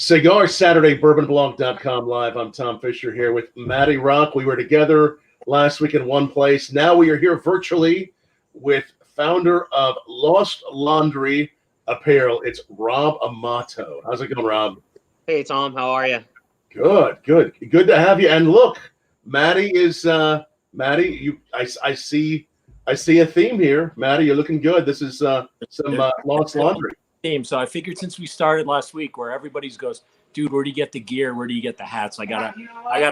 Cigar Saturday, bourbonblog.com live. I'm Tom Fischer here with Matty Rock. We were together last week in one place. Now we are here virtually with founder of Lost Laundry Apparel. It's Rob Amato. How's it going, Rob? Hey, Tom. How are you? Good. Good to have you. And look, Matty is Matty. I see a theme here. Matty, you're looking good. This is some Lost Laundry. So I figured since we started last week, where everybody's goes, dude, where do you get the gear? Where do you get the hats? I gotta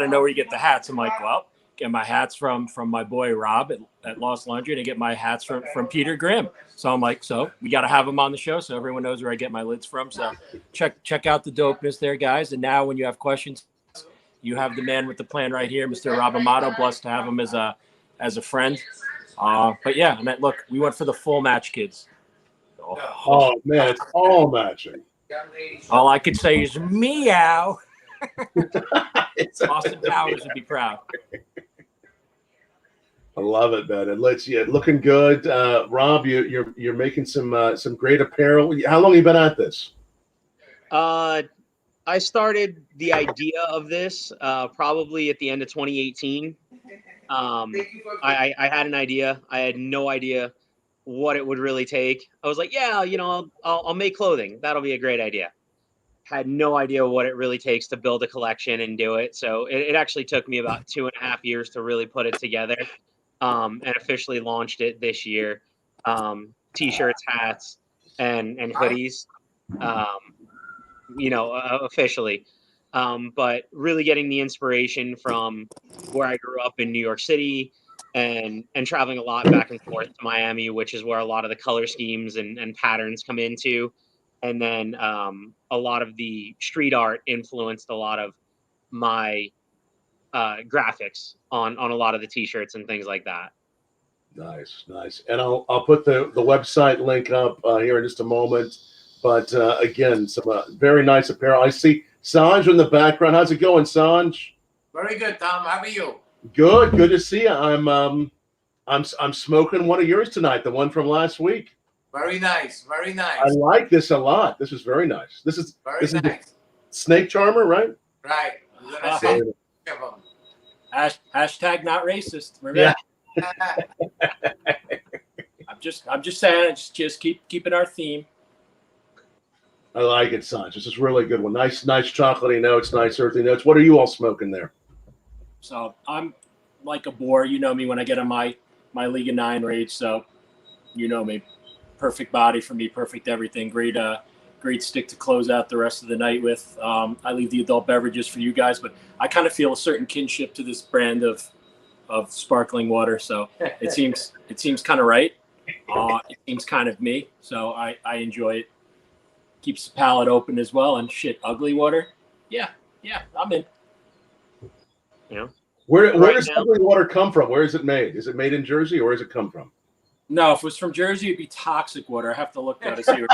know where you get the hats. I'm like, well, get my hats from my boy Rob at Lost Laundry, and I get my hats from Peter Grimm. So I'm like, so we got to have him on the show so everyone knows where I get my lids from. So check out the dopeness there, guys. And now when you have questions, you have the man with the plan right here, Mr. Rob Amato. Blessed to have him as a friend. But yeah, look, we went for the full match, kids. Oh man, it's all matching. All I could say is meow. Austin Powers would be proud. I love it, man. And looking good. Rob, you're making some great apparel. How long have you been at this? I started the idea of this probably at the end of 2018. I had an idea. I had no idea what it would really take. I was like, yeah, I'll make clothing. That'll be a great idea. Had no idea what it really takes to build a collection and do it. So it actually took me about 2.5 years to really put it together, and officially launched it this year. T-shirts, hats, and hoodies, officially. But really getting the inspiration from where I grew up in New York City, and traveling a lot back and forth to Miami, which is where a lot of the color schemes and patterns come into. And then a lot of the street art influenced a lot of my graphics on a lot of the T-shirts and things like that. Nice. And I'll put the website link up here in just a moment. But again, some very nice apparel. I see Sanj in the background. How's it going, Sanj? Very good, Tom. How are you? Good to see you. I'm smoking one of yours tonight, the one from last week. Very nice. I like this a lot. This is very nice. This is nice. Snake charmer, right? Right. Hashtag not racist. Remember? Yeah. I'm just saying. Just keeping our theme. I like it, Sanj. This is really good one. Nice chocolatey notes, nice earthy notes. What are you all smoking there? So I'm like a boar. You know me when I get on my League of Nine rage. So you know me. Perfect body for me. Perfect everything. Great stick to close out the rest of the night with. I leave the adult beverages for you guys, but I kind of feel a certain kinship to this brand of sparkling water. So it seems kind of right. It seems kind of me. So I enjoy it. Keeps the palate open as well. And shit, ugly water. Yeah, I'm in. Yeah. Where does ugly water come from? Where is it made? Is it made in Jersey, or where does it come from? No, if it was from Jersey, it'd be toxic water. I have to look at it to see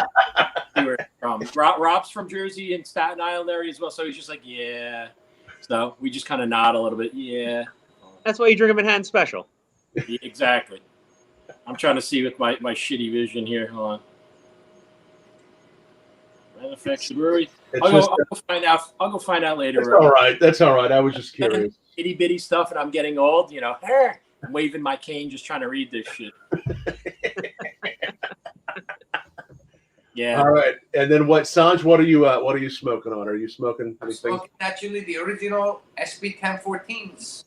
where it's from. Rob's from Jersey and Staten Island area as well, so he's just like, yeah. So we just kind of nod a little bit, yeah. That's why you drink them in Hand Special. Yeah, exactly. I'm trying to see with my shitty vision here. Hold on. Manufactured the brewery. I'll go find out later. That's all right. I was just curious. Itty bitty stuff, and I'm getting old. I'm waving my cane, just trying to read this shit. Yeah. All right. And then Sanj? What are you smoking on? Are you smoking anything? I'm smoking actually the original SP 1014s.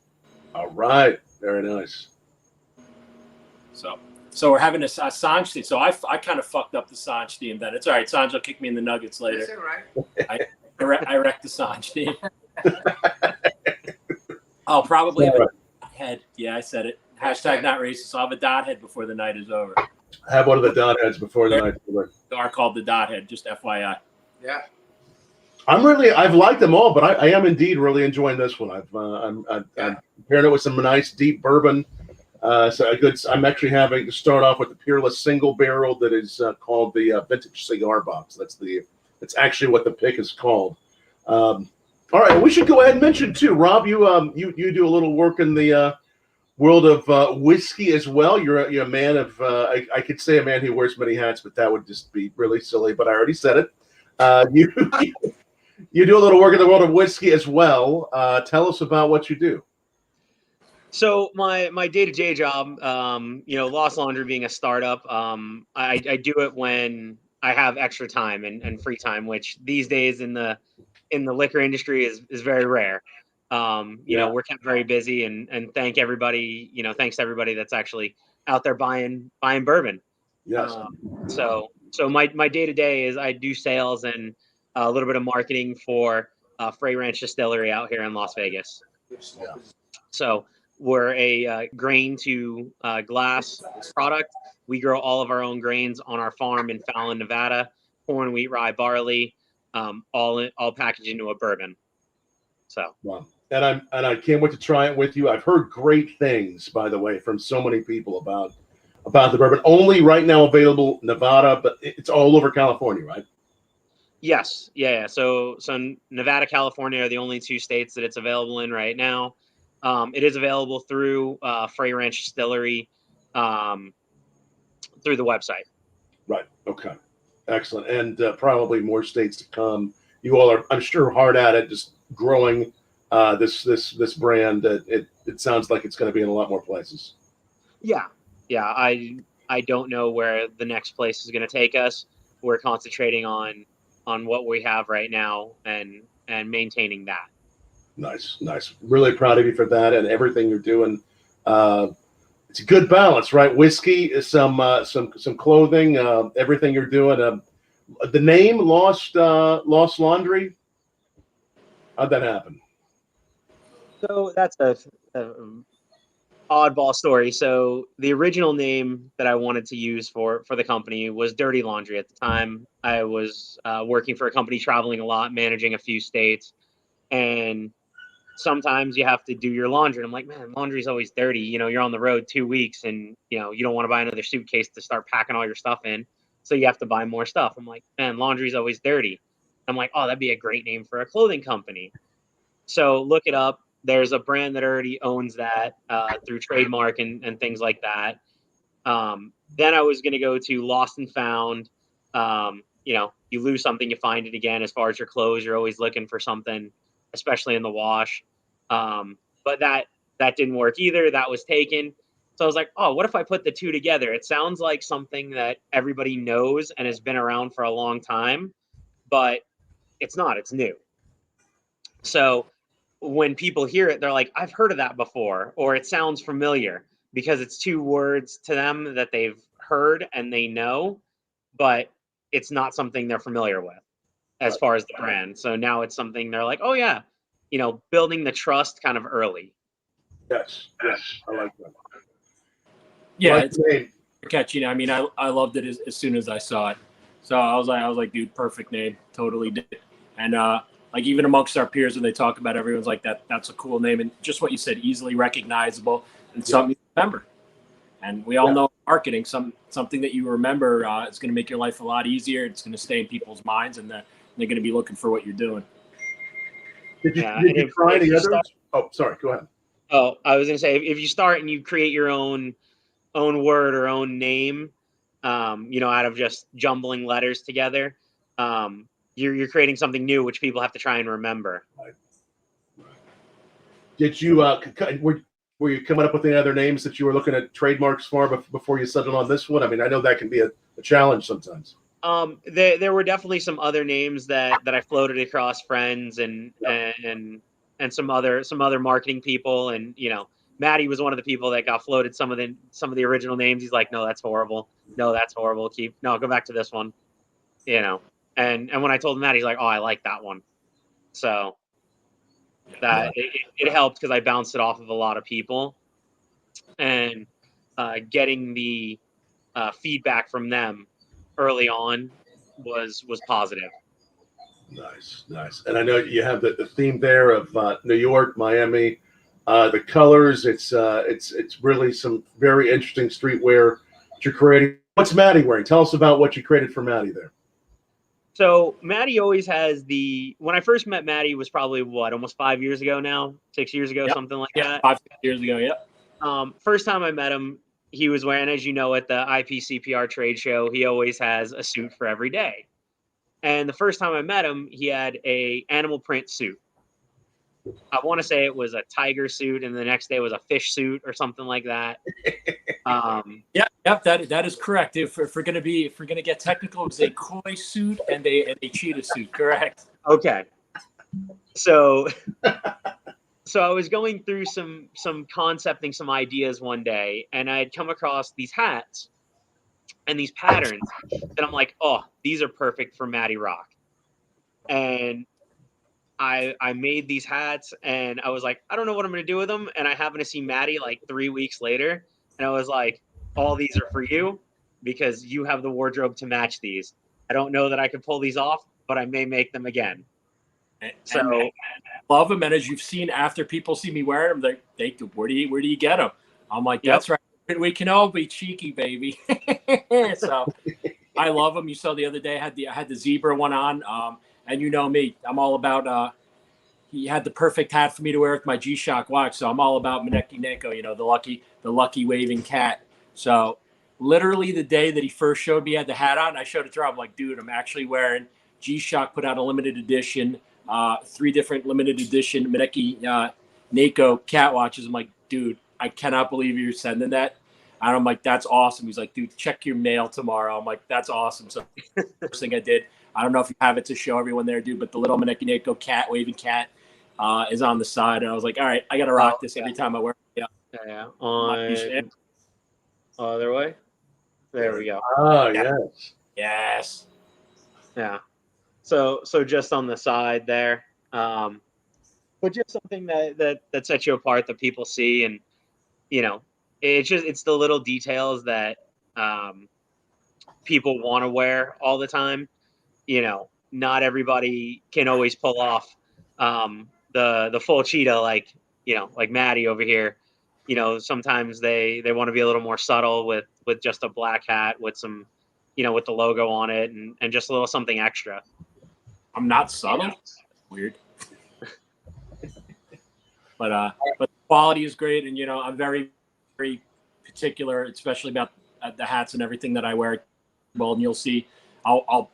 All right. Very nice. So we're having a Sanj theme. So I kind of fucked up the Sanj theme. Then it's all right. Sanj will kick me in the nuggets later. That's all right. I wrecked the Sanj theme. I'll probably have a head. Yeah, I said it. Hashtag not racist. I'll have a dot head before the night is over. Have one of the dot heads before the night is over. They are called the dot head, just FYI. Yeah. I've liked them all, but I am indeed really enjoying this one. I'm pairing it with some nice deep bourbon. I'm actually having to start off with the Peerless single barrel that is called the Vintage Cigar Box. That's actually what the pick is called. All right, we should go ahead and mention too, Rob. You do a little work in the world of whiskey as well. You're a man of I could say a man who wears many hats, but that would just be really silly. But I already said it. You do a little work in the world of whiskey as well. Tell us about what you do. So my day-to-day job, Lost Laundry being a startup, I do it when I have extra time and free time, which these days in the liquor industry is very rare. We're kept very busy, and thanks to everybody that's actually out there buying bourbon. Yes. So my day-to-day is I do sales and a little bit of marketing for Frey Ranch Distillery out here in Las Vegas. Yeah. So we're a grain to glass product. We grow all of our own grains on our farm in Fallon, Nevada. Corn, wheat, rye, barley, all packaged into a bourbon. So. Wow. And I can't wait to try it with you. I've heard great things, by the way, from so many people about the bourbon. Only right now available Nevada, but it's all over California, right? Yes. Yeah. So Nevada, California are the only two states that it's available in right now. It is available through Frey Ranch Distillery through the website. Right. Okay. Excellent. And probably more states to come. You all are, I'm sure, hard at it, just growing this brand. It sounds like it's going to be in a lot more places. Yeah. I don't know where the next place is going to take us. We're concentrating on what we have right now and maintaining that. Nice. Really proud of you for that and everything you're doing. It's a good balance, right? Whiskey, some clothing, everything you're doing. The name Lost Laundry. How'd that happen? So that's a oddball story. So the original name that I wanted to use for the company was Dirty Laundry. At the time, I was working for a company, traveling a lot, managing a few states, and sometimes you have to do your laundry. And I'm like, man, laundry's always dirty. You're on the road 2 weeks and, you don't want to buy another suitcase to start packing all your stuff in. So you have to buy more stuff. I'm like, man, laundry's always dirty. I'm like, oh, that'd be a great name for a clothing company. So look it up. There's a brand that already owns that through trademark and things like that. Then I was going to go to Lost and Found. You lose something, you find it again. As far as your clothes, you're always looking for something, especially in the wash. But that didn't work either. That was taken. So I was like, oh, what if I put the two together? It sounds like something that everybody knows and has been around for a long time, but it's not. It's new. So when people hear it, they're like, I've heard of that before, or it sounds familiar, because it's two words to them that they've heard and they know, but it's not something they're familiar with as far as the brand. So now it's something they're like, oh yeah, building the trust kind of early. Yes, I like that. Yeah, it's catchy. I mean, I loved it as soon as I saw it. So I was like, dude, perfect name, totally did. And like even amongst our peers when they talk about it, everyone's like that's a cool name, and just what you said, easily recognizable and something you remember. And we all know marketing, something that you remember is going to make your life a lot easier. It's going to stay in people's minds, and they're going to be looking for what you're doing. Did you try any others? Oh, sorry. Go ahead. Oh, I was going to say, if you start and you create your own word or own name, out of just jumbling letters together, you're creating something new, which people have to try and remember. Right. Did you were you coming up with any other names that you were looking at trademarks for before you settled on this one? I mean, I know that can be a challenge sometimes. There were definitely some other names that I floated across friends and some other marketing people, and Matty was one of the people that got floated some of the original names. He's like, no, that's horrible. No, that's horrible. Go back to this one. And when I told Matty, he's like, oh, I like that one. So that it helped because I bounced it off of a lot of people, and getting the feedback from them early on was positive. Nice. And I know you have the theme there of New York, Miami, the colors. It's really some very interesting streetwear that you're creating. What's Matty wearing? Tell us about what you created for Matty there. So Matty always has when I first met Matty was probably almost 5 years ago now, 6 years ago, something like that. 5 years ago. Yeah. First time I met him, he was wearing, as you know, at the IPCPR trade show, he always has a suit for every day. And the first time I met him, he had a animal print suit. I want to say it was a tiger suit, and the next day was a fish suit or something like that. Yep, that is correct. If we're gonna get technical, it's a koi suit and a cheetah suit. Correct. Okay. So I was going through some concepting some ideas one day, and I had come across these hats and these patterns that I'm like, oh, these are perfect for Matty Rock. And I made these hats, and I was like, I don't know what I'm gonna do with them. And I happened to see Matty like 3 weeks later, and I was like, all these are for you because you have the wardrobe to match these. I don't know that I could pull these off, but I may make them again. So and love them, and as you've seen, after people see me wearing them, they where do you get them? I'm like, that's right. We can all be cheeky, baby. So I love them. You saw the other day I had the zebra one on, and you know me, I'm all about. He had the perfect hat for me to wear with my G-Shock watch, so I'm all about Maneki Neko. You know, the lucky waving cat. So literally the day that he first showed me, he had the hat on. I showed it to him. I'm like, dude, I'm actually wearing G-Shock. Put out a limited edition, 3 different limited edition Maneki Neko cat watches. I'm like, dude, I cannot believe you're sending that. And I'm like, that's awesome. He's like, dude, check your mail tomorrow. I'm like, that's awesome. So first thing I did, I don't know if you have it to show everyone there, dude, but the little Maneki Neko cat, waving cat, is on the side. And I was like, all right, I got to rock this every time I wear it. Yeah. On other way. There we go. Oh, yes. Yes. Yeah. So just on the side there, but just something that sets you apart that people see, and you know, it's the little details that people want to wear all the time. You know, not everybody can always pull off the full cheetah like Matty over here. You know, sometimes they want to be a little more subtle with just a black hat with some, with the logo on it and just a little something extra. I'm not subtle. Weird. But the quality is great, and I'm very, very particular, especially about the hats and everything that I wear. Well, and you'll see, I'll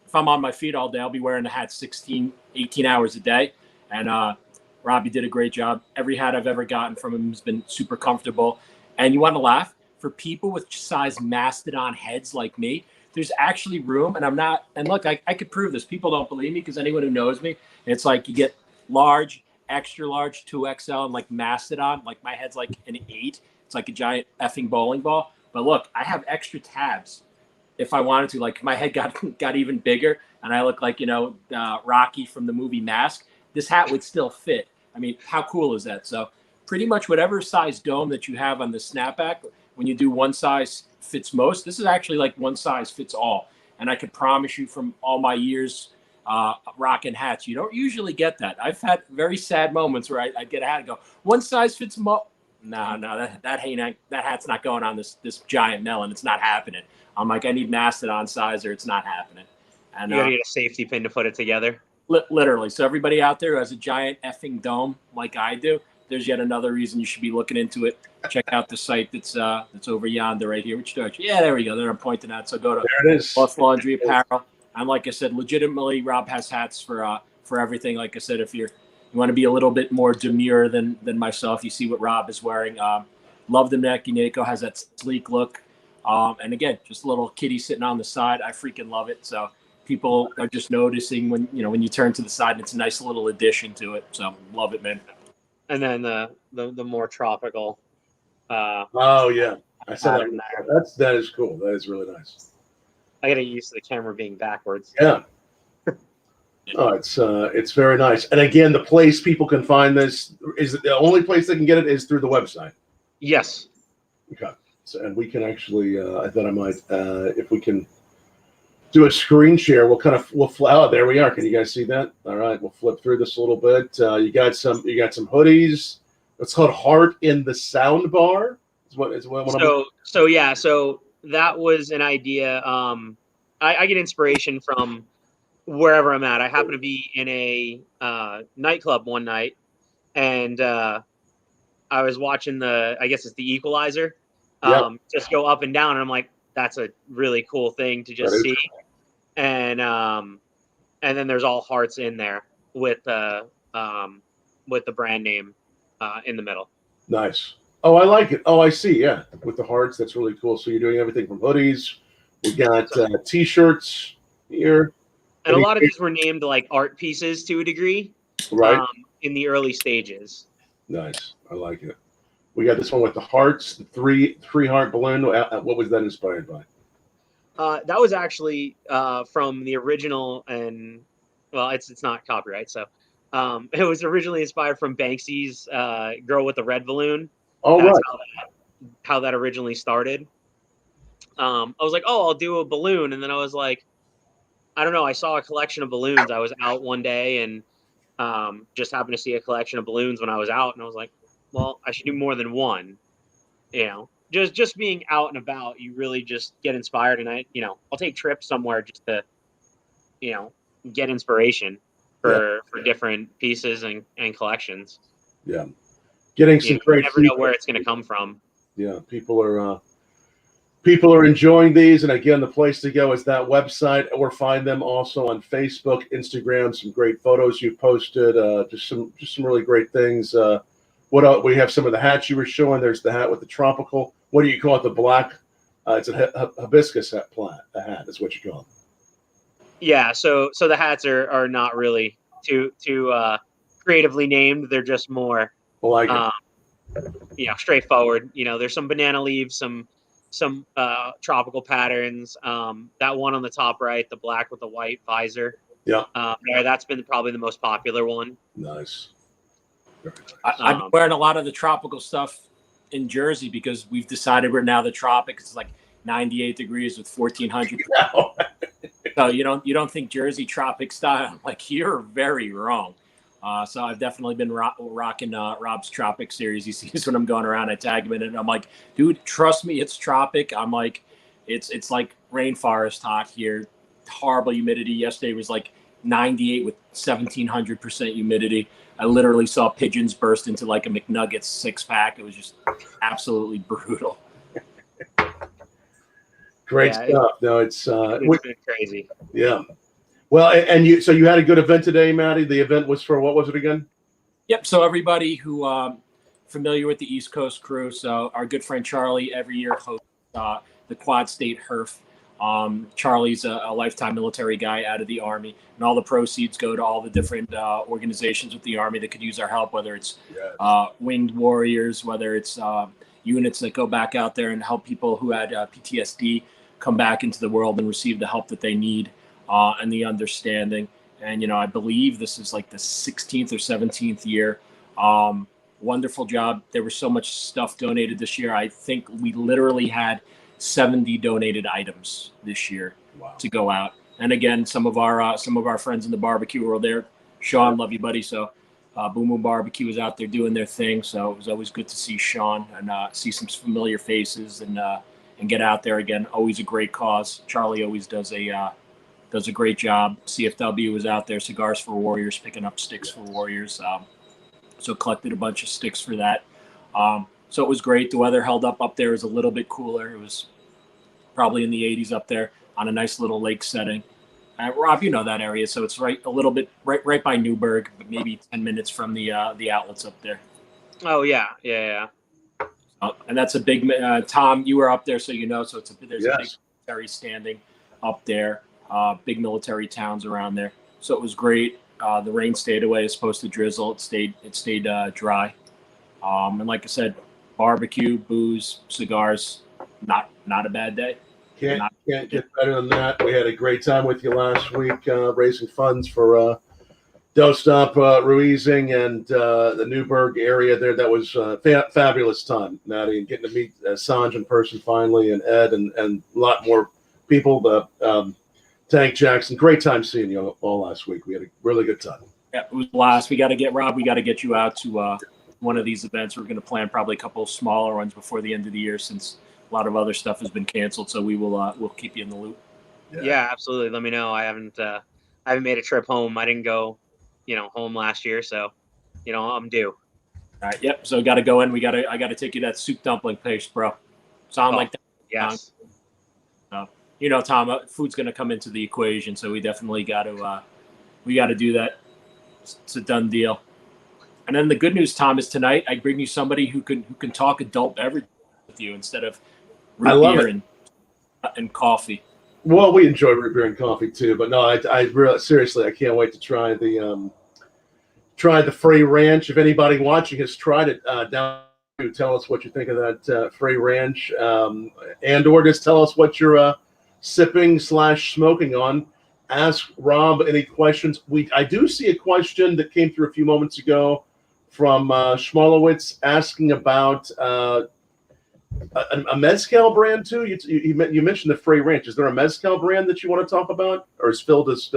if I'm on my feet all day, I'll be wearing the hat 16, 18 hours a day. And Robbie did a great job. Every hat I've ever gotten from him has been super comfortable. And you want to laugh? For people with size mastodon heads like me, there's actually room. And I'm not, and look, I could prove this. People don't believe me because anyone who knows me, it's like you get large, extra large, 2XL, and like mastodon. Like my head's like an 8. It's like a giant effing bowling ball. But look, I have extra tabs if I wanted to. Like my head got even bigger and I look like, Rocky from the movie Mask, this hat would still fit. I mean, how cool is that? So pretty much whatever size dome that you have on the snapback, when you do one size fits most, this is actually like one size fits all. And I can promise you from all my years rocking hats, you don't usually get that. I've had very sad moments where I get a hat and go, one size fits most. No, that hat's not going on this giant melon. It's not happening. I'm like, I need mastodon size or it's not happening. And you gotta get a safety pin to put it together. Literally. So everybody out there who has a giant effing dome like I do, there's yet another reason you should be looking into it. Check out the site that's over yonder right here. Which direction? Yeah, there we go. There I'm pointing at. So go to There it is. Plus Laundry Apparel. And like I said, legitimately, Rob has hats for everything. Like I said, if you want to be a little bit more demure than myself, you see what Rob is wearing. Love the Maneki Neko, has that sleek look. And again, just a little kitty sitting on the side. I freaking love it. So people are just noticing when you turn to the side, and it's a nice little addition to it. So love it, man. And then the more tropical. Oh yeah, I saw that. That is cool. That is really nice. I gotta get used to the camera being backwards. Yeah. Oh, it's very nice. And again, the place people can find this is the only place they can get it is through the website. Yes. Okay. So, and we can actually, I thought I might, if we can do a screen share, we'll oh, there we are. Can you guys see that? All right, we'll flip through this a little bit. You got some hoodies. It's called Heart in the Sound Bar. So that was an idea. I get inspiration from wherever I'm at. I happen to be in a nightclub one night, and I was watching I guess it's the Equalizer, just go up and down, and I'm like, that's a really cool thing to just see. And and then there's all hearts in there with the brand name in the middle. Nice. Oh, I like it. Oh, I see. Yeah, with the hearts, that's really cool. So you're doing everything from hoodies. We got T-shirts here, And a lot of these were named like art pieces to a degree, right? in the early stages. Nice. I like it. We got this one with the hearts, the three heart balloon. What was that inspired by? That was actually from the original, and well, it's not copyright, so it was originally inspired from Banksy's "Girl with the Red Balloon." Oh, That's right. how that originally started. I was like, oh, I'll do a balloon, and then I was like, I don't know. I saw a collection of balloons. I was out one day and just happened to see a collection of balloons when I was out, and I was like, well, I should do more than one. You know, just being out and about, you really just get inspired. And I'll take trips somewhere just to, get inspiration for different pieces and collections. Yeah, getting some great. You never know where it's going to come from. Yeah, people are enjoying these, and again, the place to go is that website, or find them also on Facebook, Instagram. Some great photos you posted. Just some really great things. What else? We have some of the hats you were showing. There's the hat with the tropical. What do you call it? The black. It's a hibiscus hat. A hat is what you call it. Yeah. So the hats are not really too creatively named. They're just more straightforward. There's some banana leaves, some tropical patterns. That one on the top right, the black with the white visor. Yeah. That's been probably the most popular one. Nice. I've been wearing a lot of the tropical stuff in Jersey because we've decided we're now the tropics. It's like 98 degrees with 1400. So you don't think Jersey tropic style? I'm like, you're very wrong. So I've definitely been rocking Rob's Tropic series. He sees when I'm going around, I tag him in it, and I'm like, dude, trust me, it's tropic. I'm like, it's like rainforest hot here. Horrible humidity. Yesterday was like 98 with 1700% humidity. I literally saw pigeons burst into like a McNuggets 6-pack. It was just absolutely brutal. Great stuff. No, it's been crazy. Yeah. Well, and you had a good event today, Matty. The event was for, what was it again? Yep. So everybody who familiar with the East Coast crew, so our good friend Charlie every year hosts the Quad State HERF. Charlie's a lifetime military guy out of the Army, and all the proceeds go to all the different organizations with the Army that could use our help, whether it's winged warriors, whether it's units that go back out there and help people who had PTSD come back into the world and receive the help that they need and the understanding. And, I believe this is like the 16th or 17th year. Wonderful job. There was so much stuff donated this year. I think we literally had 70 donated items this year to go out. And again, some of our friends in the barbecue were there. Sean, love you, buddy. So Boom Boom Barbecue was out there doing their thing. So it was always good to see Sean and see some familiar faces and get out there again. Always a great cause. Charlie always does a great job. CFW was out there, Cigars for Warriors, picking up sticks for Warriors. So collected a bunch of sticks for that. So it was great. The weather held up there. It was a little bit cooler. It was probably in the 80s up there on a nice little lake setting. Rob, you know that area, so it's right by Newburgh, but maybe 10 minutes from the outlets up there. Oh yeah. And that's a big Tom. You were up there, so you know. So there's a big military standing up there. Big military towns around there. So it was great. The rain stayed away. It's supposed to drizzle. It stayed dry. And like I said, barbecue, booze, cigars. Not a bad day. Can't get better than that. We had a great time with you last week, raising funds for Don't Stop Ruizing and the Newburgh area there. That was a fabulous time, Matty, and getting to meet Sanj in person finally, and Ed and a lot more people. Tank Jackson, great time seeing you all last week. We had a really good time. Yeah, it was a blast. We got to get you out to one of these events. We're going to plan probably a couple of smaller ones before the end of the year, since a lot of other stuff has been canceled. So we'll keep you in the loop. Yeah, absolutely. Let me know. I haven't made a trip home. I didn't go, home last year, so I'm due. All right. Yep. So got to go in. I got to take you that soup dumpling paste, bro. Sound like that? Yes. Tom, food's going to come into the equation, so we definitely got to We got to do that. It's a done deal. And then the good news, Tom, is tonight I bring you somebody who can talk adult beverage with you instead of root beer and coffee. Well, we enjoy root beer and coffee too, but no, I really seriously I can't wait to try the Frey Ranch. If anybody watching has tried it, down tell us what you think of that Frey Ranch, and or just tell us what you're sipping/smoking on. Ask Rob any questions. I do see a question that came through a few moments ago from Schmolowitz asking about a mezcal brand too. You mentioned the Frey Ranch. Is there a mezcal brand that you want to talk about, or is Phil just?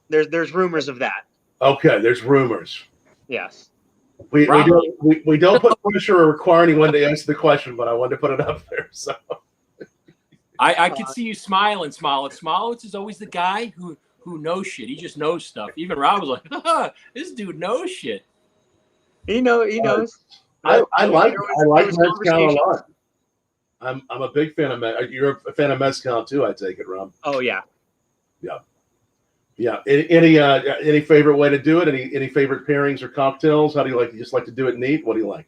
There's rumors of that. Okay, there's rumors. Yes. We don't put pressure or require anyone to answer the question, but I wanted to put it up there. So I could see you smiling, Smolowitz. Smolowitz is always the guy who knows shit. He just knows stuff. Even Rob was like, this dude knows shit. He knows. I like mezcal a lot. I'm a big fan of mezcal. You're a fan of mezcal too, I take it, Rob. Oh yeah. Yeah. Any favorite way to do it? Any favorite pairings or cocktails? How do you like? You just like to do it neat? What do you like?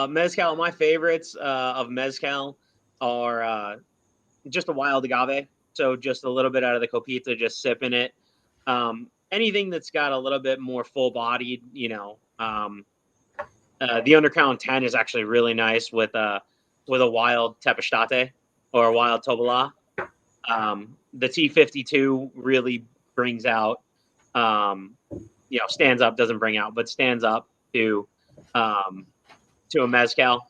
Mezcal. My favorites of mezcal are just a wild agave. So just a little bit out of the copita, just sipping it. Anything that's got a little bit more full bodied, the Undercrown 10 is actually really nice with a wild Tepestate or a wild Tobola. The T52 really brings out, stands up, doesn't bring out, but stands up to a mezcal.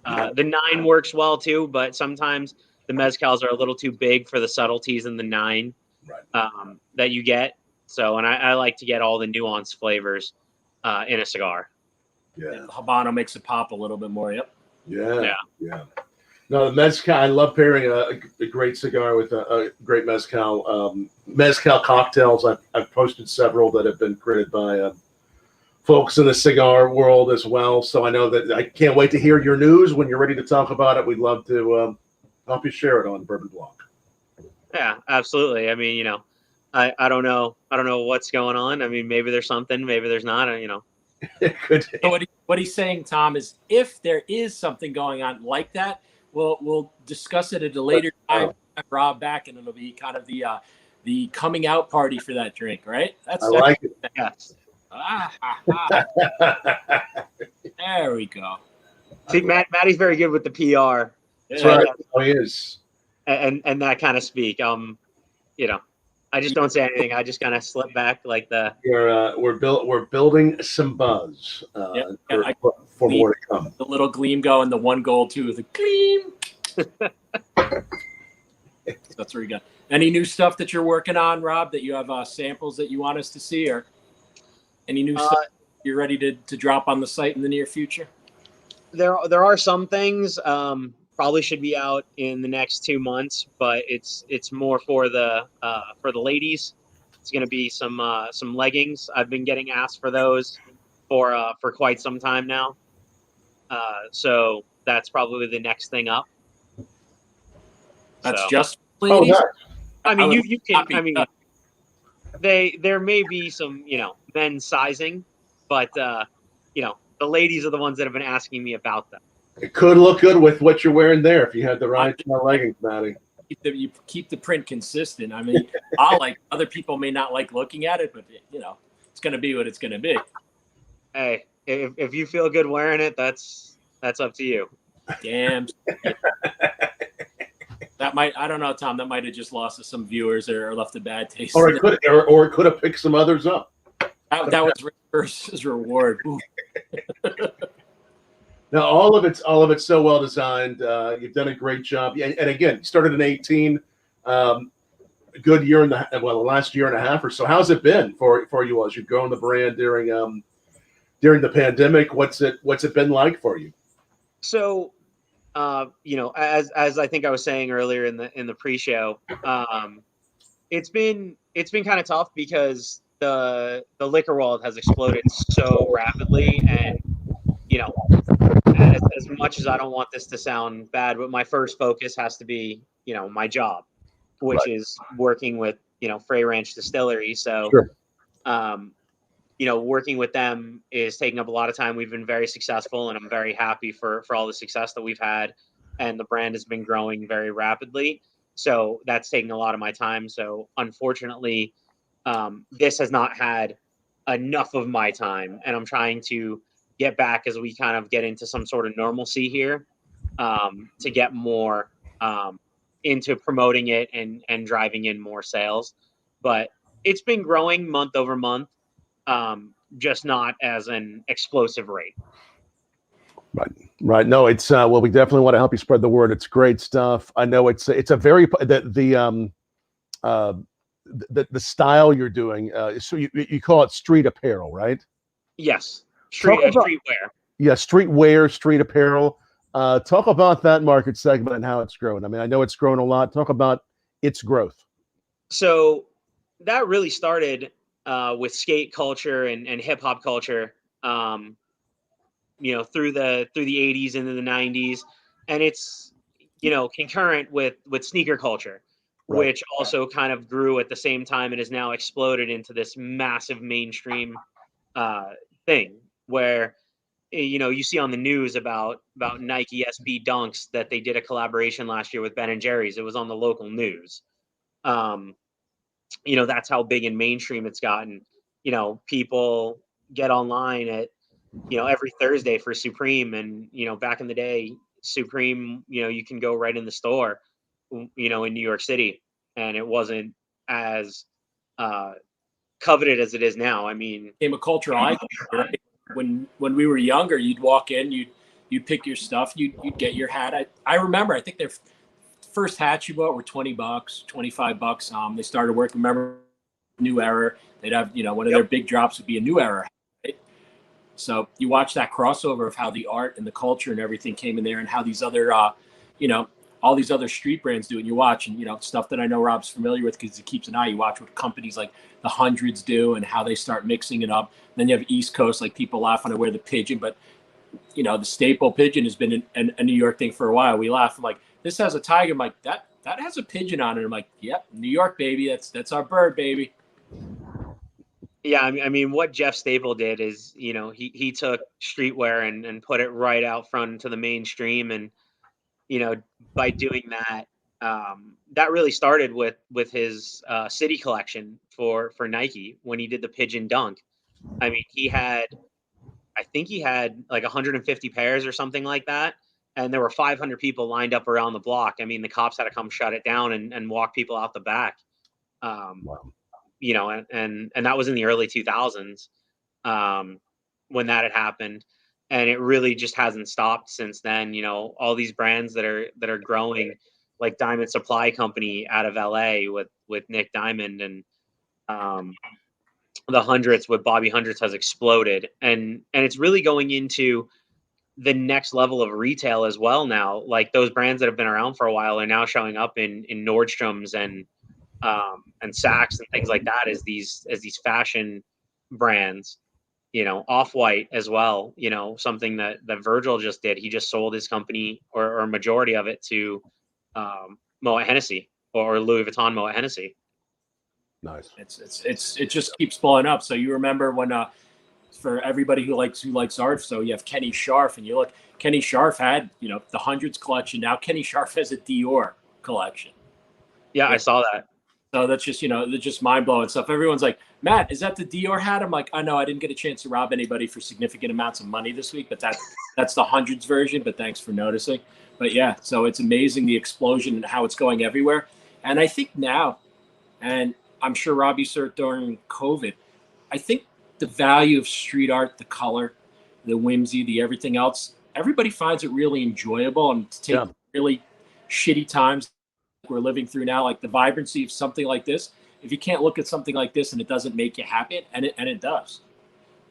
The 9 works well too, but sometimes the mezcals are a little too big for the subtleties in the 9 that you get. So, and I like to get all the nuanced flavors in a cigar. Yeah. Habano makes it pop a little bit more. Yep. Yeah. No, the mezcal. I love pairing a great cigar with a great mezcal. Mezcal cocktails. I've posted several that have been created by folks in the cigar world as well. So I know that I can't wait to hear your news when you're ready to talk about it. We'd love to help you share it on Bourbon Block. Yeah, absolutely. I mean, I don't know what's going on. I mean, maybe there's something, maybe there's not. So what he's saying, Tom, is if there is something going on like that, we'll discuss it at a later time. Have Rob back, and it'll be kind of the coming out party for that drink, right? I like it. Yes. There we go. See, Matty's very good with the PR. That's right. Oh, he is. And that kind of speak. I just don't say anything. I just kind of slip back like the. We're building some buzz for more to come. The little gleam going, the one goal too, the gleam. That's where you got. Any new stuff that you're working on, Rob? That you have samples that you want us to see, or any new stuff you're ready to drop on the site in the near future? There are some things. Probably should be out in the next 2 months, but it's more for the ladies. It's going to be some leggings. I've been getting asked for those for quite some time now. So that's probably the next thing up. That's just ladies. I mean, you can. I mean, there may be some men's sizing, but the ladies are the ones that have been asking me about them. It could look good with what you're wearing there if you had the right leggings, Matty. You keep the print consistent. I mean, other people may not like looking at it, but it's going to be what it's going to be. Hey, if you feel good wearing it, that's up to you. Damn. I don't know, Tom. That might have just lost us some viewers or left a bad taste. Or it could have picked some others up. That was versus reward. Now, all of it's so well designed. You've done a great job. And again, you started in 2018. A good year the last year and a half or so. How's it been for you as you've grown the brand during the pandemic? What's it been like for you? So, as I think I was saying earlier in the pre-show, it's been kind of tough because the liquor world has exploded so rapidly, and as much as I don't want this to sound bad, but my first focus has to be, my job. which Right. is working with, Frey Ranch Distillery. So, Sure. Working with them is taking up a lot of time. We've been very successful, and I'm very happy for all the success that we've had. And the brand has been growing very rapidly. So that's taking a lot of my time. So unfortunately, this has not had enough of my time, and I'm trying to get back as we kind of get into some sort of normalcy here, to get more into promoting it and driving in more sales. But it's been growing month over month, just not as an explosive rate. Right. No, it's well, we definitely want to help you spread the word. It's great stuff. I know it's a very the style you're doing. So you call it street apparel, right? Yes, Talk about- streetwear. Yeah, streetwear, street apparel. Talk about that market segment and how it's grown. I mean, I know it's grown a lot. Talk about its growth. So that really started with skate culture and hip hop culture. Through the 80s into the 90s, and it's concurrent with sneaker culture, Right. which also kind of grew at the same time and has now exploded into this massive mainstream thing where you see on the news about Nike SB Dunks that they did a collaboration last year with Ben and Jerry's. It was on the local news. That's how big and mainstream it's gotten. People get online at every Thursday for Supreme, and back in the day, Supreme, you can go right in the store, in New York City, and it wasn't as coveted as it is now. I mean, Became a cultural icon, right? When we were younger, you'd walk in, you'd pick your stuff, you'd get your hat. I remember, I think their first hats you bought were $20, $25. They started working. Remember, New Era? They'd have one of their big drops would be a New Era. Right? So you watch that crossover of how the art and the culture and everything came in there, and how these other all these other street brands do. And you watch, and stuff that I know Rob's familiar with because he keeps an eye. You watch what companies like the Hundreds do and how they start mixing it up. And then you have East Coast, like people laugh when I wear the pigeon, but the staple pigeon has been a New York thing for a while. We laugh. I'm like, this has a tiger. I'm like, that has a pigeon on it. I'm like, yep, New York, baby. That's our bird, baby. Yeah, I mean, what Jeff Staple did is, he took streetwear and put it right out front into the mainstream, and by doing that, that really started with his City collection for Nike when he did the Pigeon Dunk. I mean, I think he had like 150 pairs or something like that, and there were 500 people lined up around the block. I mean, the cops had to come shut it down and walk people out the back. Wow. And that was in the early 2000s when that had happened, and it really just hasn't stopped since then. All these brands that are growing, like Diamond Supply Company out of LA with Nick Diamond, and the Hundreds with Bobby Hundreds has exploded, and it's really going into the next level of retail as well now. Like those brands that have been around for a while are now showing up in Nordstrom's and Saks and things like that as these fashion brands. Off-White as well, something that Virgil just did. He just sold his company or a majority of it to Moet Hennessy or Louis Vuitton Moet Hennessy. Nice. It just keeps blowing up. So you remember when for everybody who likes art, so you have Kenny Scharf, and you look, Kenny Scharf had the Hundreds collection. Now Kenny Scharf has a Dior collection. Yeah, I saw that. So that's just that's just mind blowing stuff. Everyone's like, Matt, is that the Dior hat? I'm like, I know I didn't get a chance to rob anybody for significant amounts of money this week, but that's the Hundreds version. But thanks for noticing. But yeah, so it's amazing the explosion and how it's going everywhere. And I think now, and I'm sure Robbie saw it during COVID, I think the value of street art, the color, the whimsy, the everything else, everybody finds it really enjoyable, and to take really shitty times we're living through now, like the vibrancy of something like this. If you can't look at something like this and it doesn't make you happy, and it does,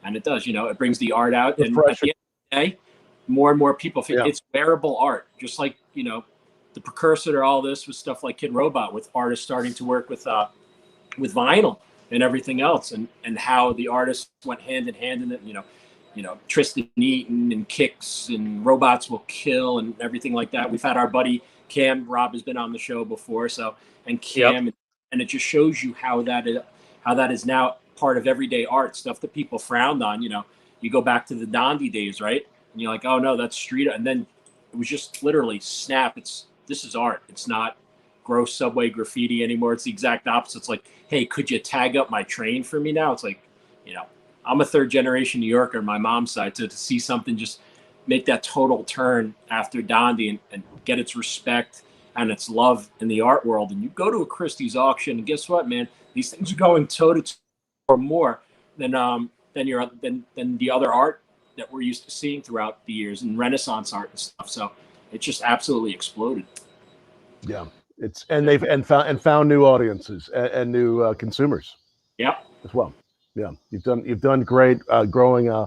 it brings the art out. And at the end of the day, more and more people think it's wearable art, just like the precursor to all this was stuff like Kid Robot, with artists starting to work with vinyl and everything else, and how the artists went hand in hand in it. Tristan Eaton and Kicks and Robots Will Kill and everything like that. We've had our buddy Cam, Rob has been on the show before, so and Cam, and it just shows you how that is now part of everyday art, stuff that people frowned on. You know, you go back to the Dondi days, right? And you're like, oh no, that's street, and then it was just literally snap. This is art. It's not gross subway graffiti anymore. It's the exact opposite. It's like, hey, could you tag up my train for me now? It's like, you know, I'm a third generation New Yorker on my mom's side, to see something just make that total turn after Dondi and get its respect and its love in the art world. And you go to a Christie's auction, and guess what, man? These things are going toe to toe or more than the other art that we're used to seeing throughout the years, and Renaissance art and stuff. So it just absolutely exploded. Yeah, they've found new audiences and new consumers. Yep. As well. Yeah, you've done great growing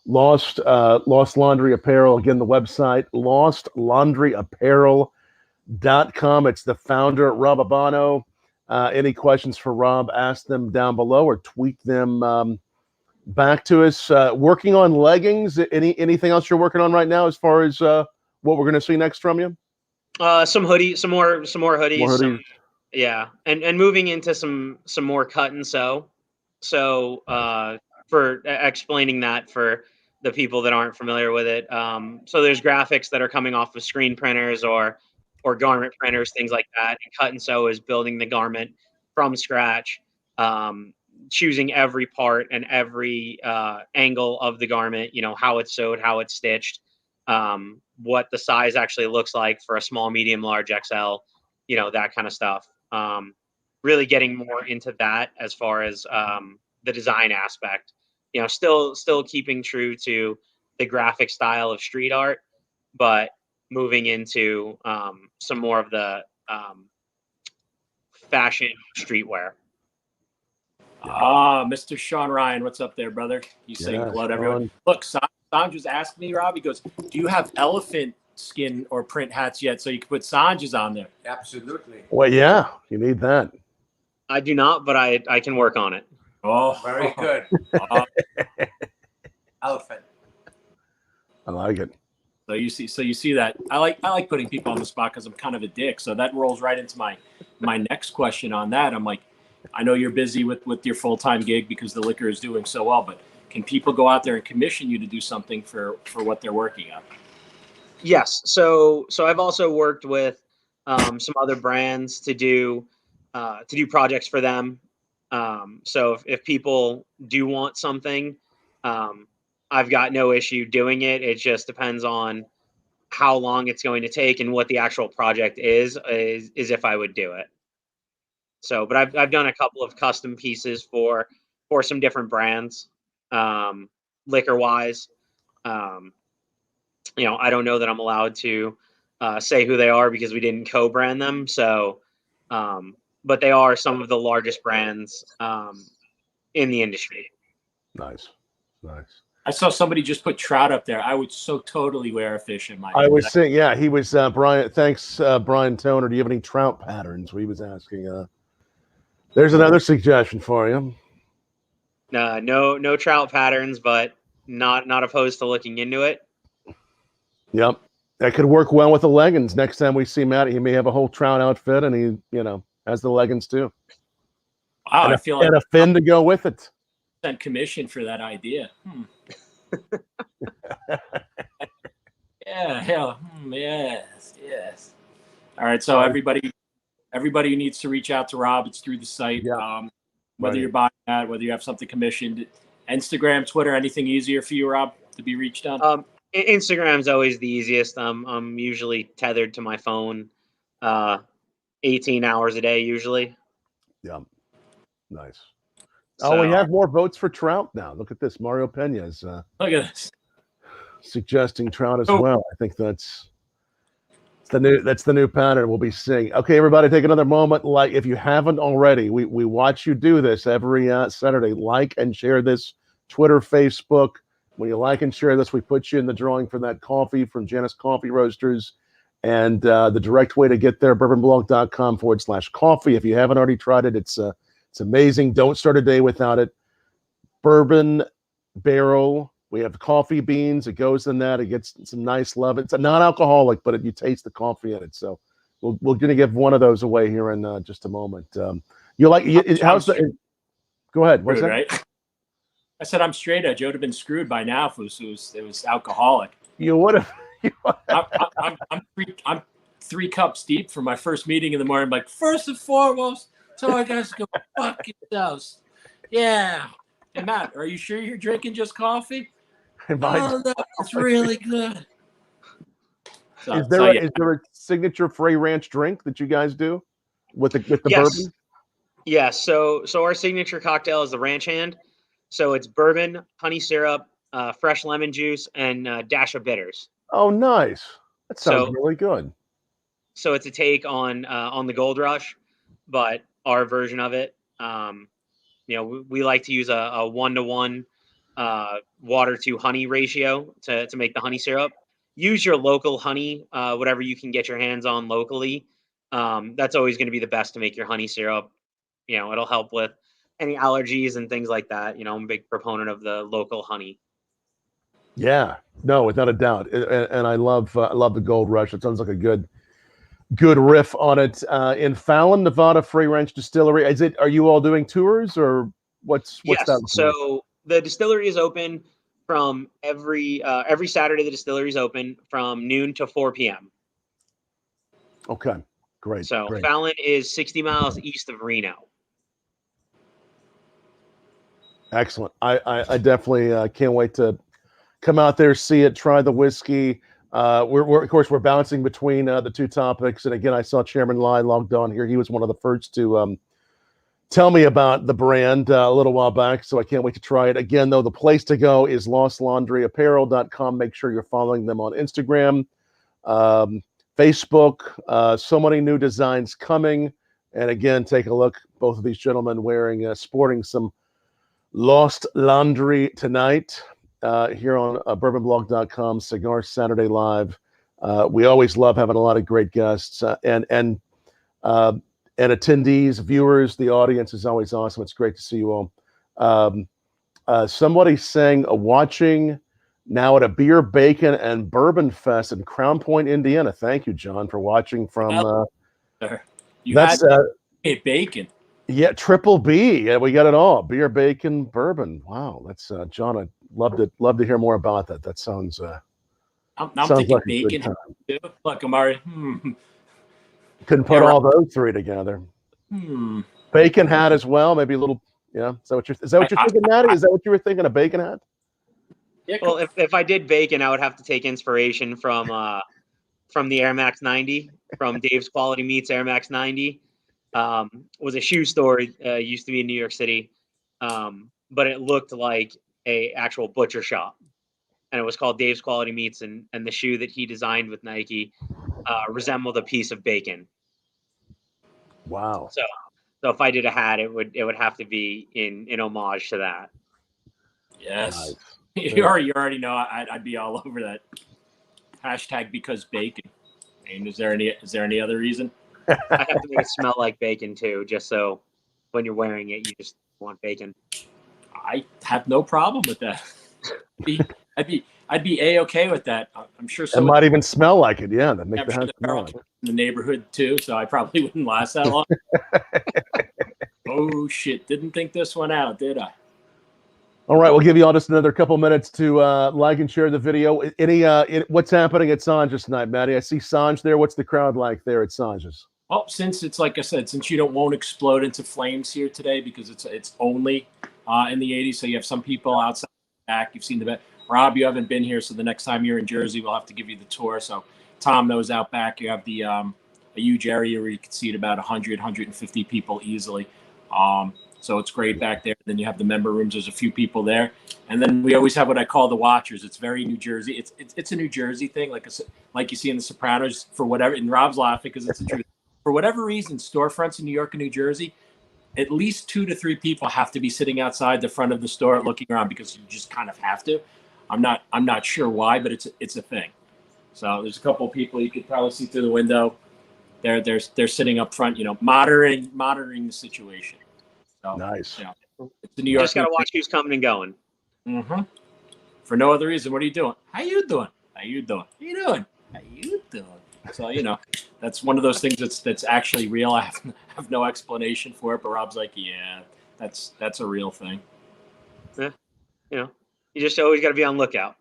Lost Laundry Apparel. Again, the website lostlaundryapparel.com. It's the founder, Rob Abano. Any questions for Rob, ask them down below or tweet them back to us. Working on leggings. Anything else you're working on right now as far as what we're going to see next from you? Some hoodies, some more hoodies. Yeah, and moving into some more cut and sew. So for explaining that for the people that aren't familiar with it, so there's graphics that are coming off of screen printers or garment printers, things like that. And cut and sew is building the garment from scratch, choosing every part and every angle of the garment, you know, how it's sewed, how it's stitched, what the size actually looks like for a small, medium, large, XL, you know, that kind of stuff. Really getting more into that as far as the design aspect, you know, still keeping true to the graphic style of street art, but moving into some more of the fashion streetwear. Mr. Sean Ryan, what's up there, brother? You saying hello to everyone? Sean. Look, Sanj asked me, Rob, he goes, do you have elephant skin or print hats yet so you can put Sanj's on there? Absolutely. Well, yeah, you need that. I do not, but I can work on it. Oh, Very good. Elephant. I like it. So you see that. I like putting people on the spot because I'm kind of a dick. So that rolls right into my next question on that. I'm like, I know you're busy with your full-time gig because the liquor is doing so well, but can people go out there and commission you to do something for what they're working on? Yes. So I've also worked with some other brands to do projects for them. So if people do want something, I've got no issue doing it. It just depends on how long it's going to take and what the actual project is if I would do it. So, but I've done a couple of custom pieces for some different brands, liquor wise. You know, I don't know that I'm allowed to say who they are because we didn't co-brand them. So, but they are some of the largest brands in the industry. Nice. I saw somebody just put trout up there. I would so totally wear a fish in my I was saying, yeah, he was Brian. Thanks, Brian Toner. Do you have any trout patterns? He was asking. There's another suggestion for you. No trout patterns, but not opposed to looking into it. Yep, that could work well with the leggings. Next time we see Matty, he may have a whole trout outfit, and he, has the leggings too. Wow, I feel like a fin to go with it. Sent commission for that idea. Yeah, hell, yes. All right, so everybody who needs to reach out to Rob, it's through the site. Yeah. Whether you're buying that, whether you have something commissioned, Instagram, Twitter, anything easier for you, Rob, to be reached on? Instagram's always the easiest. I'm usually tethered to my phone 18 hours a day usually. Yeah. Nice. So, we have more votes for trout now. Look at this. Mario Pena's look at this. Suggesting trout as well. I think that's the new pattern we'll be seeing. Okay, everybody, take another moment. Like, if you haven't already, we watch you do this every Saturday. Like and share this, Twitter, Facebook. When you like and share this, we put you in the drawing for that coffee from Janice Coffee Roasters. And the direct way to get there, bourbonblog.com/coffee. If you haven't already tried it, it's amazing. Don't start a day without it. Bourbon barrel. We have coffee beans. It goes in that. It gets some nice love. It's a non-alcoholic, but you taste the coffee in it. So we're going to give one of those away here in just a moment. You like? How's the? Go ahead. What's Screwed, that? right? I said I'm straight edge. I would have been screwed by now if it was alcoholic. You would have. I'm 3 cups deep for my first meeting in the morning. I'm like, first and foremost, tell you guys to go fuck yourselves. Yeah. Hey, Matt, are you sure you're drinking just coffee? Oh, no, it's really good. So, is there a signature Frey Ranch drink that you guys do with the bourbon? Yeah. So our signature cocktail is the Ranch Hand. So it's bourbon, honey syrup, fresh lemon juice, and a dash of bitters. Oh, nice. That sounds really good. So it's a take on the Gold Rush, but our version of it. We like to use a 1-to-1 water to honey ratio to make the honey syrup. Use your local honey, whatever you can get your hands on locally. That's always going to be the best to make your honey syrup. It'll help with any allergies and things like that. I'm a big proponent of the local honey. Yeah, no, without a doubt. And I love the Gold Rush. It sounds like a good riff on it. In Fallon, Nevada, Frey Ranch Distillery. Are you all doing tours or what's that? So the distillery is open from every Saturday. The distillery is open from noon to 4 p.m. Okay, great. So great. Fallon is 60 miles east of Reno. Excellent. I definitely can't wait to come out there, see it, try the whiskey. We're of course we're bouncing between the two topics, and again, I saw Chairman Lai logged on here. He was one of the first to tell me about the brand a little while back, so I can't wait to try it. Again, though, the place to go is lostlaundryapparel.com. Make sure you're following them on Instagram, Facebook. So many new designs coming, and again, take a look. Both of these gentlemen sporting some Lost Laundry tonight. Here on bourbonblog.com, Cigar Saturday Live. We always love having a lot of great guests and attendees, viewers. The audience is always awesome. It's great to see you all. Somebody saying watching now at a beer, bacon, and bourbon fest in Crown Point, Indiana. Thank you, John, for watching from. That's bacon. Yeah, triple B. Yeah, we got it all. Beer, bacon, bourbon. Wow, that's John. I'd love to hear more about that. That sounds. I'm thinking like bacon. Look, Amari. Couldn't put all those three together. Bacon hat as well. Maybe a little. Yeah. Is that what you're thinking, Matty? Is that what you were thinking? A bacon hat? Yeah. Well, if I did bacon, I would have to take inspiration from the Air Max 90, from Dave's Quality Meats Air Max 90. Was a shoe store, used to be in New York City, but it looked like a actual butcher shop, and it was called Dave's Quality Meats, and the shoe that he designed with Nike resembled a piece of bacon. Wow. So if I did a hat, it would have to be in homage to that. Yes. Nice. You already know I'd be all over that. Hashtag because bacon. And is there any other reason? I have to make it smell like bacon too, just so when you're wearing it, you just want bacon. I have no problem with that. I'd be a-okay with that. I'm sure it might even smell like it. Yeah, that makes the house smell like it. In the neighborhood too, so I probably wouldn't last that long. Oh shit! Didn't think this one out, did I? All right, we'll give you all just another couple minutes to like and share the video. What's happening at Sanj's tonight, Matty? I see Sanj there. What's the crowd like there at Sanj's? Well, since it's like I said, since you won't explode into flames here today because it's only in the 80s, so you have some people outside the back. You've seen the back. Rob, you haven't been here, so the next time you're in Jersey, we'll have to give you the tour. So Tom knows out back. You have the a huge area where you can seat about 100, 150 people easily. So it's great back there. Then you have the member rooms. There's a few people there, and then we always have what I call the watchers. It's very New Jersey. It's a New Jersey thing, like you see in The Sopranos. For whatever, and Rob's laughing because it's the truth. For whatever reason, storefronts in New York and New Jersey, at least 2 to 3 people have to be sitting outside the front of the store looking around because you just kind of have to. I'm not sure why, but it's a thing. So there's a couple of people you could probably see through the window. They're sitting up front, monitoring the situation. So, nice. It's the New York. Just gotta watch who's coming and going. Mm-hmm. For no other reason. What are you doing? How you doing? How you doing? How you doing? How you doing? So that's one of those things that's actually real. I have no explanation for it, but Rob's like, yeah, that's a real thing. Yeah, you just always got to be on lookout.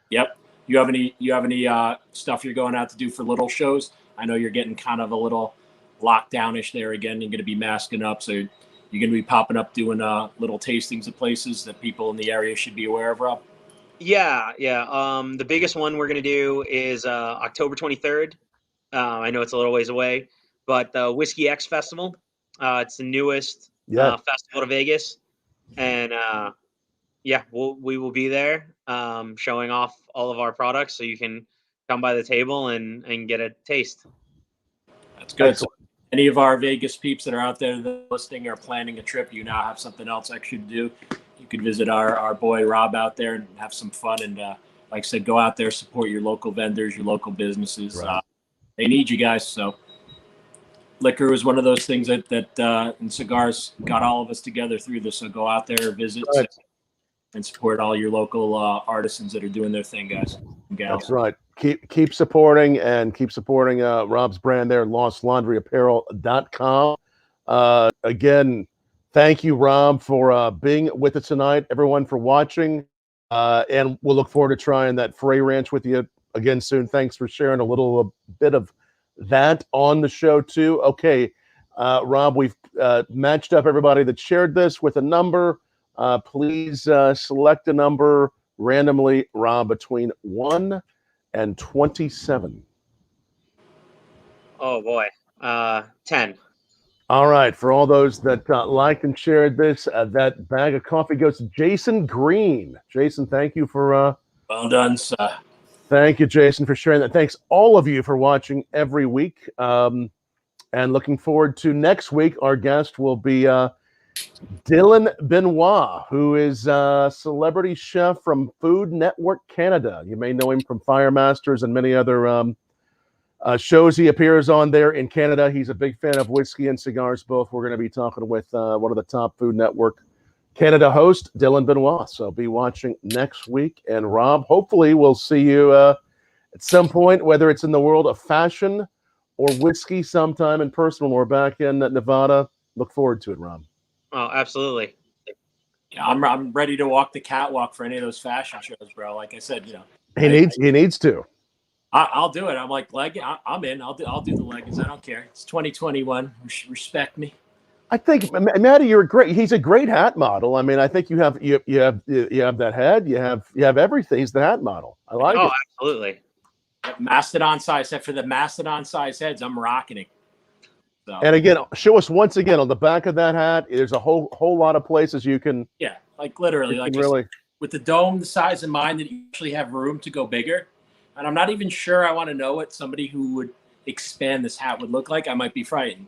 Yep. You have any stuff you're going out to do for little shows? I know you're getting kind of a little lockdownish there again. You're going to be masking up, so you're going to be popping up doing little tastings at places that people in the area should be aware of, Rob. Yeah. The biggest one we're going to do is October 23rd. I know it's a little ways away, but the Whiskey X Festival. It's the newest festival to Vegas, and we will be there showing off all of our products, so you can come by the table and get a taste. That's good. So any of our Vegas peeps that are out there listening or planning a trip, you now have something else extra to do. You could visit our boy Rob out there and have some fun. And like I said, go out there, support your local vendors, your local businesses. Right. They need you guys. So liquor was one of those things that and cigars got all of us together through this. So go out there, visit, and support all your local artisans that are doing their thing, guys and gals. That's right. Keep supporting Rob's brand there, lostlaundryapparel.com. Again, thank you, Rob, for being with us tonight. Everyone for watching, and we'll look forward to trying that Frey Ranch with you again soon. Thanks for sharing a bit of that on the show too. Okay, Rob, we've matched up everybody that shared this with a number. Please select a number randomly, Rob, between 1 and 27. Oh boy, 10. All right, for all those that liked and shared this, that bag of coffee goes to Jason Green. Jason, thank you for well done, sir. Thank you, Jason, for sharing that. Thanks all of you for watching every week, and looking forward to next week. Our guest will be Dylan Benoit, who is a celebrity chef from Food Network Canada. You may know him from Fire Masters and many other shows he appears on there in Canada. He's a big fan of whiskey and cigars both. We're going to be talking with one of the top Food Network Canada hosts, Dylan Benoit. So be watching next week. And Rob, hopefully we'll see you at some point, whether it's in the world of fashion or whiskey sometime in person when we're back in Nevada. Look forward to it, Rob. Oh, absolutely. Yeah, I'm ready to walk the catwalk for any of those fashion shows, bro. Like I said, he needs to. I'll do it. I'm like I'm in. I'll do the leggings. I don't care. It's 2021. Respect me. I think Matty, he's a great hat model. I mean, I think you have that head. You have everything. He's the hat model. I like it. Oh, absolutely. Mastodon size. Except for the mastodon size heads, I'm rocking it. So. And again, show us once again on the back of that hat. There's a whole lot of places you can. Yeah, like literally, like really with the dome the size in mind that you actually have room to go bigger. And I'm not even sure I want to know what somebody who would expand this hat would look like. I might be frightened.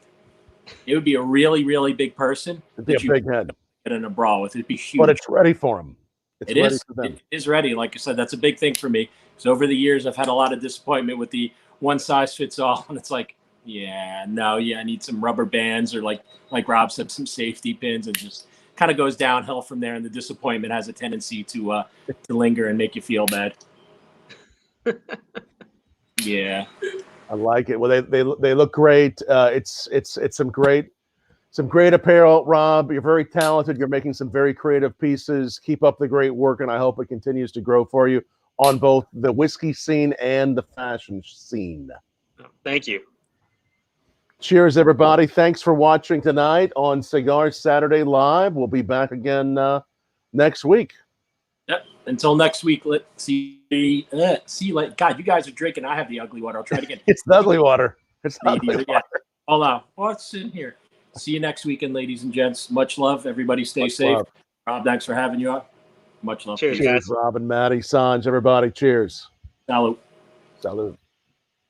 It would be a really, really big person. It'd be a big head. Get in a brawl with. It'd be huge. But it's ready for him. It is ready. Like I said, that's a big thing for me. Because over the years, I've had a lot of disappointment with the one size fits all. And it's like, I need some rubber bands or like Rob said, some safety pins, and just kind of goes downhill from there. And the disappointment has a tendency to linger and make you feel bad. Yeah, I like it. Well, they look great. It's some great apparel, Rob. You're very talented. You're making some very creative pieces. Keep up the great work, and I hope it continues to grow for you on both the whiskey scene and the fashion scene. Thank you. Cheers, everybody. Thanks for watching tonight on Cigar Saturday Live. We'll be back again next week. Yep. Until next week, let's see. God, you guys are drinking. I have the ugly water. I'll try it again. It's the ugly water. It's ugly water. Yeah. Hold on. What's in here? See you next weekend, ladies and gents. Much love. Everybody stay safe. Love. Rob, thanks for having you on. Much love. Cheers, Rob and Matty, Sanj, everybody. Cheers. Salud. Salud.